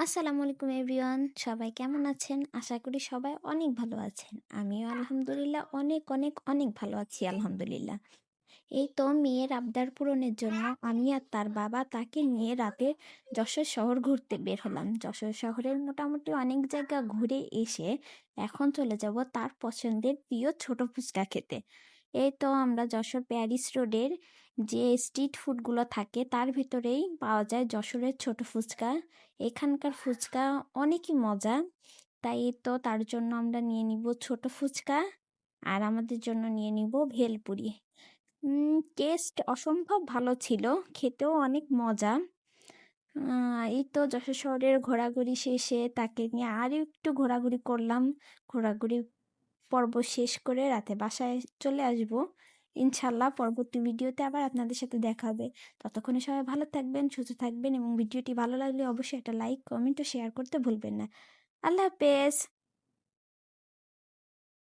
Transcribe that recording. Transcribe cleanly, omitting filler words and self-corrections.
আসসালামু আলাইকুম এভরিওয়ান, সবাই কেমন আছেন? আশা করি সবাই অনেক ভালো আছেন। আমিও আলহামদুলিল্লাহ অনেক অনেক অনেক ভালো আছি আলহামদুলিল্লাহ। এই তো মেয়ের আবদার পূরণের জন্য আমি আর তার বাবা তাকে নিয়ে রাতে যশোর শহর ঘুরতে বের হলাম। যশোর শহরের মোটামুটি অনেক জায়গা ঘুরে এসে এখন চলে যাব তার পছন্দের প্রিয় ছোট ফুচকা খেতে। এই তো আমরা যশোর প্যারিস রোডের যে স্ট্রিট ফুডগুলো থাকে তার ভিতরেই পাওয়া যায় যশোরের ছোট ফুচকা। এখানকার ফুচকা অনেকই মজা, তাই তো তার জন্য আমরা নিয়ে নিব ছোট ফুচকা আর আমাদের জন্য নিয়ে নিব ভেলপুরি। টেস্ট অসম্ভব ভালো ছিল, খেতেও অনেক মজা। এই তো যশোর শহরের ঘোরাঘুরি শেষে তাকে নিয়ে আরও একটু ঘোরাঘুরি করলাম। ঘোরাঘুরি পর্ব শেষ করে রাতে বাসায় চলে আসব। ইনশাল্লাহ পরবর্তী ভিডিওতে আবার আপনাদের সাথে দেখা হবে। ততক্ষণে সবাই ভালো থাকবেন, সুস্থ থাকবেন এবং ভিডিওটি ভালো লাগলে অবশ্যই একটা লাইক, কমেন্ট ও শেয়ার করতে ভুলবেন না। আল্লাহ হাফেজ।